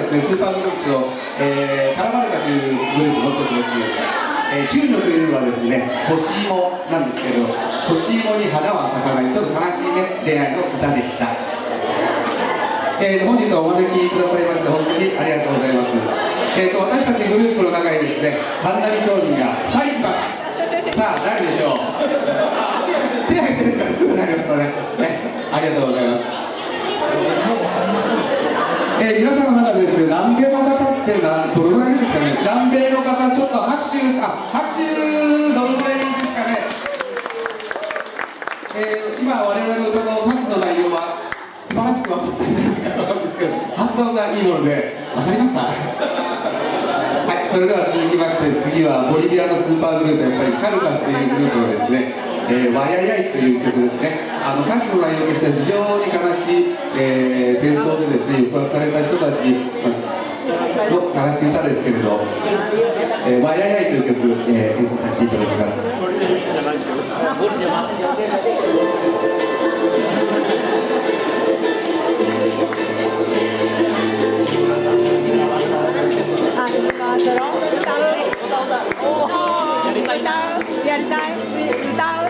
ですね、スーパーグループの、カラマルカというグループの曲です。中女というのはですね、干し芋なんですけど、干し芋に花は咲かない、ちょっと悲しいね、恋愛の歌でした。本日はお招きくださいまして、本当にありがとうございます。私たちグループの中にですね、神奈美町民が2人います。さあ、誰でしょう。手挙げてるからすぐになりましたね。ありがとうございます。皆さんの中でですね、南米の方っていうのはどれぐらいいるんですかね。南米の方、ちょっと拍手どのぐらいですかね。今我々の歌の歌詞の内容は素晴らしく分かったんじゃないかと思うんですけど、発音がいいもので分かりました。はい、それでは続きまして、次はボリビアのスーパーグループ、やっぱりカルカスというグループのですね、わややいという曲ですね。歌詞の内容としては非常に悲しい、戦争でですね、抑圧された人たちの悲しい歌ですけれど、わややいという曲、演奏させていただきます。やりたい歌う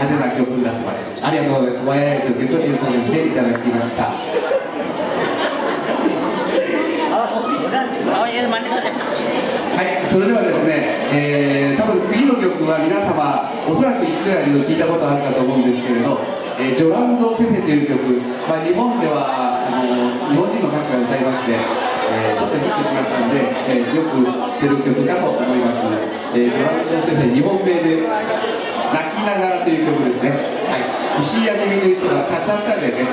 派手な曲になってます。ありがとうございます。ワイヤイという曲を演奏していただきました。はい、それではですね、多分次の曲は皆様おそらく一度や二度聞いたことあるかと思うんですけれど、ジョランド・セフェという曲、日本では日本人の歌手が歌いまして、ちょっとヒットしましたので、よく知ってる曲かと思います。ジョランド・セフェ日本名で泣きながらという曲ですね。はい、石井明美という人がチャチャチャでね、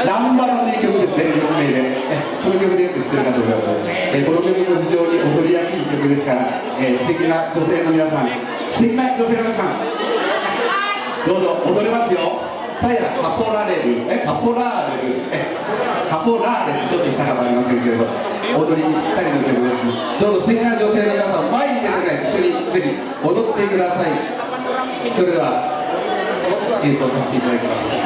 ランバラという曲ですね、日本名で。その曲でよく知ってるかと思います。この曲も非常に踊りやすい曲ですから、素敵な女性の皆さん、素敵な女性の皆さん、どうぞ踊れますよ。さやカポラレル、カポラーレル、カポラーです。ちょっとしたかもありませんけれど、踊りにぴったりの曲です。どうぞ素敵な女性の皆さん、前に出て一緒にぜひ踊ってください。それでは演奏させていただきます。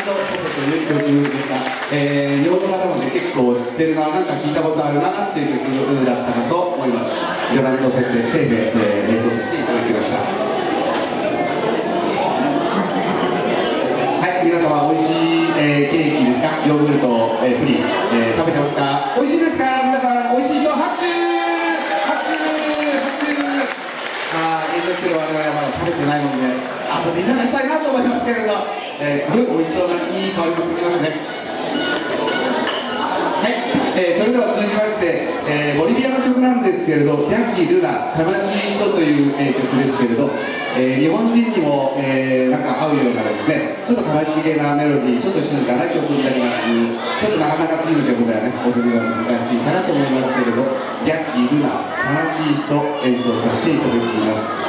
ドソトという曲でした。日本の方もね、結構知ってるな、なんか聞いたことあるなっていう曲だったかと思います。ヨランド・フェスセイベ演奏させていただきました。はい、皆様、美味しい、ケーキですか、ヨーグルト、プリン、食べてますか？美味しいですか？皆さん、美味しい人、拍手拍手拍手。演奏してる我々はまだ食べてないので、あとみんなでしたいなと思いますけれど、すごい美味しそうな、いい香りもしてきますね。はい、それでは続きまして、ボリビアの曲なんですけれど、ヤンキー・ルナ、悲しい人という、曲ですけれど、日本人にも、なんか合うようなですね、ちょっと悲しげなメロディー、ちょっと静かな曲になります。ちょっとなかなか次の曲ではね、踊りが難しいかなと思いますけれど、ヤンキー・ルナ、悲しい人、演奏させていただきます。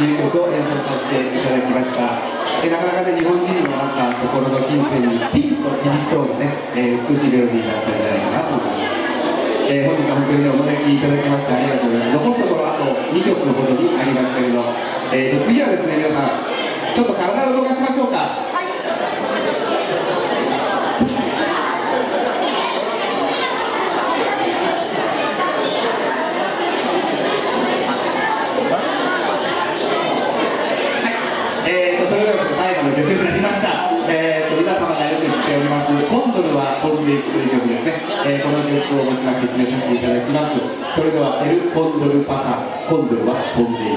いう曲を演奏させていただきました。なかなかね、日本人のなんか心の金銭にピンと響きそうなね、美しいメロディーだったんじゃないかなと思います。本日は本当にね、お招きいただきましてありがとうございます。残すところあと2曲ほどにありますけれど、次はですね、皆さんちょっと体を動かしましょうか。それでは最後の曲になりました。皆様がよく知っております「コンドルは飛んでいく」という曲ですね。この曲をもちまして締めさせていただきます。それではエル・コンドル・パサ、コンドルは飛んでいく。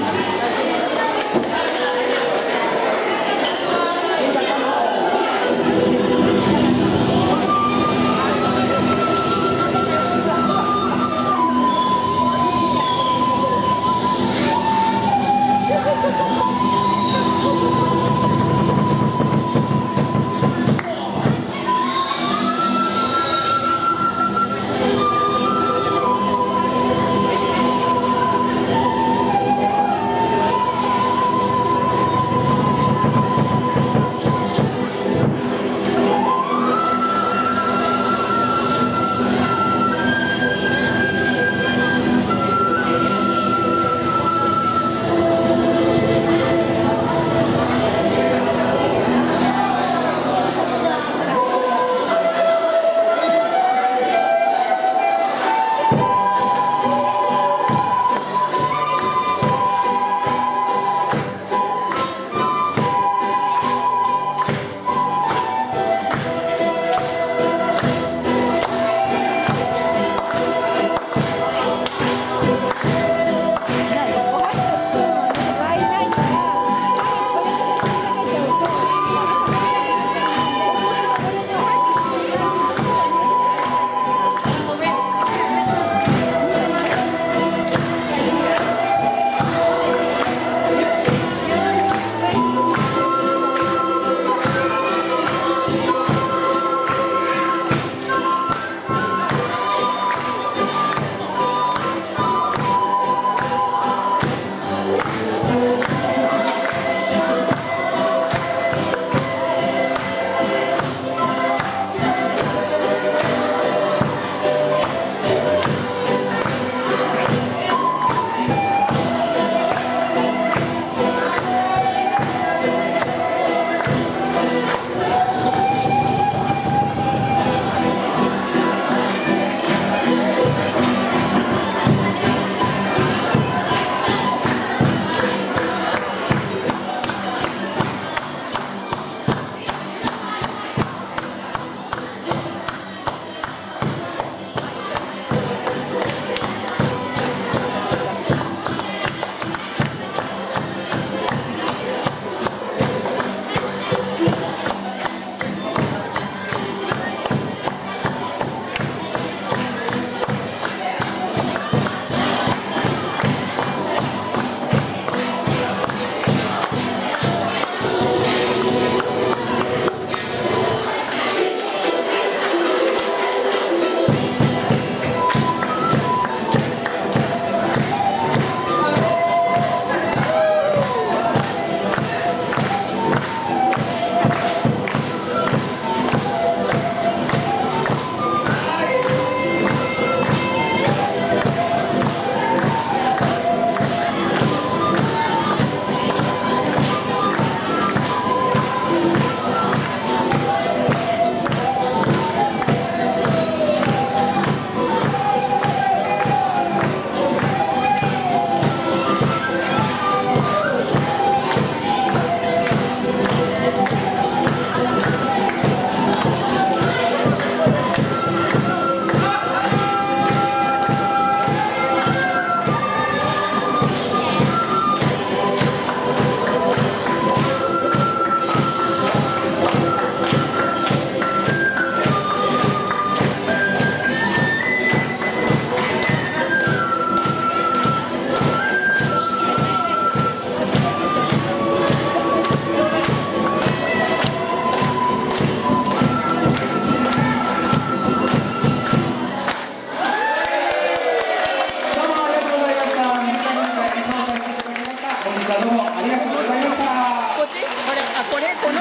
この